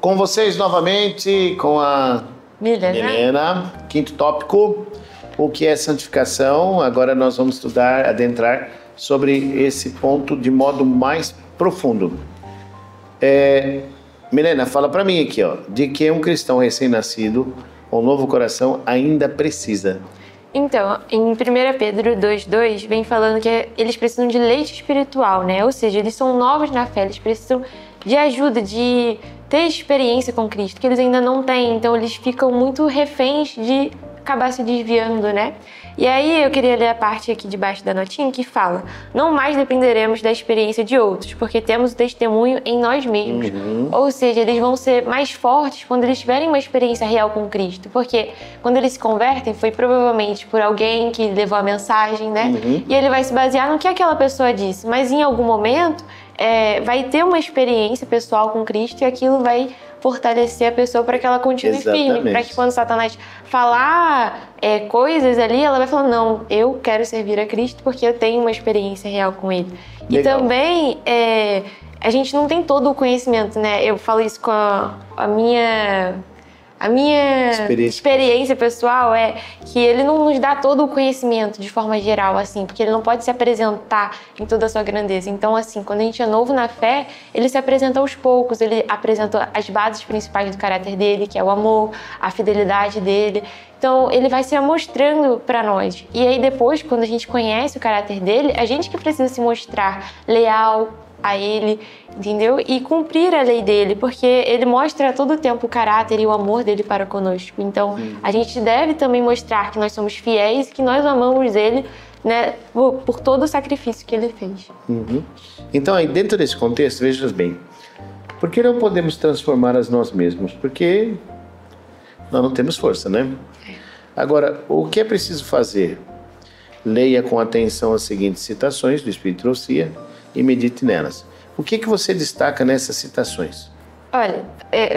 Com vocês novamente, com a Milena. Quinto tópico, o que é santificação? Agora nós vamos estudar, adentrar sobre esse ponto de modo mais profundo. Milena, fala para mim aqui, ó, de que um cristão recém-nascido, com um novo coração, ainda precisa. Então, em 1 Pedro 2,2, vem falando que eles precisam de leite espiritual, né? Ou seja, eles são novos na fé, eles precisam de ajuda, de ter experiência com Cristo, que eles ainda não têm. Então, eles ficam muito reféns de acabar se desviando, né? E aí, eu queria ler a parte aqui debaixo da notinha que fala: não mais dependeremos da experiência de outros, porque temos o testemunho em nós mesmos. Ou seja, eles vão ser mais fortes quando eles tiverem uma experiência real com Cristo, porque quando eles se convertem, foi provavelmente por alguém que levou a mensagem, né? E ele vai se basear no que aquela pessoa disse, mas em algum momento vai ter uma experiência pessoal com Cristo e aquilo vai fortalecer a pessoa para que ela continue firme, para que quando Satanás falar coisas ali, ela vai falar: não, eu quero servir a Cristo porque eu tenho uma experiência real com Ele. Legal. E também a gente não tem todo o conhecimento, né? Eu falo isso com a minha experiência pessoal, é que ele não nos dá todo o conhecimento de forma geral, assim, porque ele não pode se apresentar em toda a sua grandeza. Então, assim, quando a gente é novo na fé, ele se apresenta aos poucos, ele apresenta as bases principais do caráter dele, que é o amor, a fidelidade dele. Então, ele vai se mostrando para nós. E aí, depois, quando a gente conhece o caráter dele, a gente que precisa se mostrar leal a ele, entendeu? E cumprir a lei dele, porque ele mostra a todo tempo o caráter e o amor dele para conosco. Então, a gente deve também mostrar que nós somos fiéis e que nós amamos ele, né, por todo o sacrifício que ele fez. Então, aí dentro desse contexto, veja bem, por que não podemos transformar a nós mesmos? Porque nós não temos força, né? Agora, o que é preciso fazer? Leia com atenção as seguintes citações do Espírito de Profecia e medite nelas. O que você destaca nessas citações? Olha,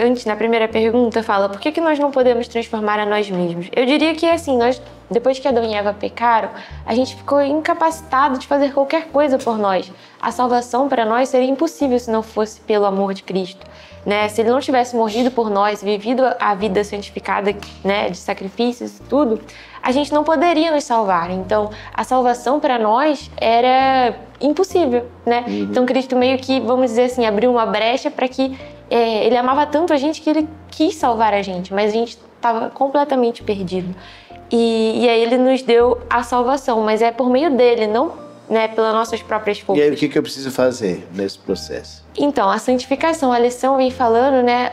antes, na primeira pergunta, fala: por que nós não podemos transformar a nós mesmos? Eu diria que, assim, nós, depois que Adão e Eva pecaram, a gente ficou incapacitado de fazer qualquer coisa por nós. A salvação para nós seria impossível se não fosse pelo amor de Cristo, né? Se ele não tivesse morrido por nós, vivido a vida santificada, né, de sacrifícios e tudo, a gente não poderia nos salvar. Então, a salvação para nós era impossível, né? Então, Cristo meio que, vamos dizer assim, abriu uma brecha para que ele amava tanto a gente que ele quis salvar a gente, mas a gente estava completamente perdido. E aí ele nos deu a salvação, mas é por meio dele, não, né, pelas nossas próprias forças. E aí o que eu preciso fazer nesse processo? Então, a santificação, a lição vem falando, né,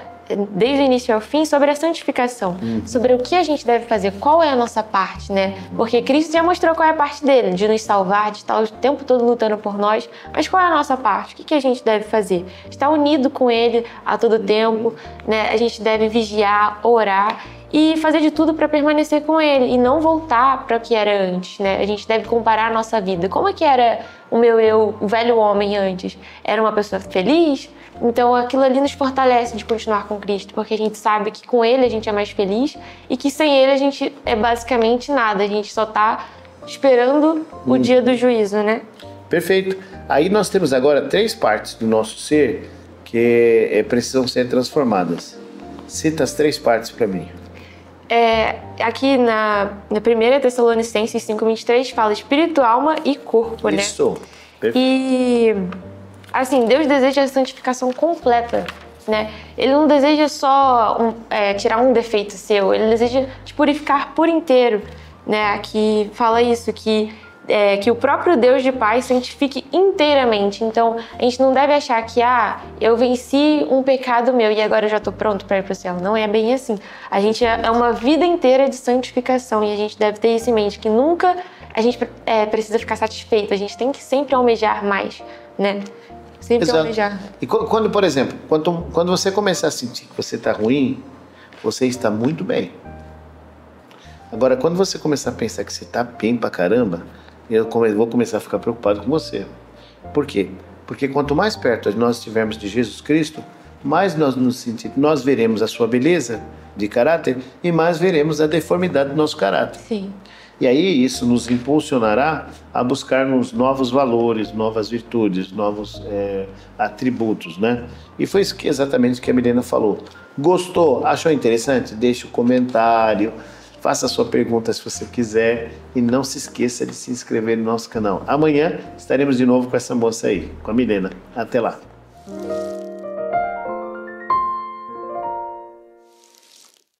desde o início ao fim, sobre a santificação, sobre o que a gente deve fazer, qual é a nossa parte, né? Porque Cristo já mostrou qual é a parte dele, de nos salvar, de estar o tempo todo lutando por nós, mas qual é a nossa parte? O que a gente deve fazer? Estar unido com ele a todo tempo, né? A gente deve vigiar, orar e fazer de tudo para permanecer com ele e não voltar para o que era antes, né? A gente deve comparar a nossa vida. Como é que era o meu eu, o velho homem antes? Era uma pessoa feliz? Então aquilo ali nos fortalece de continuar com Cristo, porque a gente sabe que com ele a gente é mais feliz e que sem ele a gente é basicamente nada, a gente só está esperando o dia do juízo, né? Perfeito. Aí nós temos agora 3 partes do nosso ser que precisam ser transformadas. Cita as 3 partes para mim. Aqui na 1 Tessalonicenses 5:23 fala espírito, alma e corpo, né? Isso. Perfeito. E assim, Deus deseja a santificação completa, né? Ele não deseja só tirar um defeito seu, ele deseja te purificar por inteiro, né? Aqui fala isso, que o próprio Deus de paz santifique inteiramente. Então, a gente não deve achar que eu venci um pecado meu e agora eu já estou pronto para ir para o céu. Não é bem assim. A gente é uma vida inteira de santificação e a gente deve ter isso em mente, que nunca a gente precisa ficar satisfeito. A gente tem que sempre almejar mais, né? Sempre almejar. E quando, por exemplo, quando você começar a sentir que você está ruim, você está muito bem. Agora, quando você começar a pensar que você está bem pra caramba, eu vou começar a ficar preocupado com você. Por quê? Porque quanto mais perto nós estivermos de Jesus Cristo, mais nós veremos a sua beleza de caráter e mais veremos a deformidade do nosso caráter. Sim. E aí isso nos impulsionará a buscarmos novos valores, novas virtudes, novos atributos, né? E foi exatamente o que a Milena falou. Gostou? Achou interessante? Deixe o comentário, faça a sua pergunta se você quiser e não se esqueça de se inscrever no nosso canal. Amanhã estaremos de novo com essa moça aí, com a Milena. Até lá!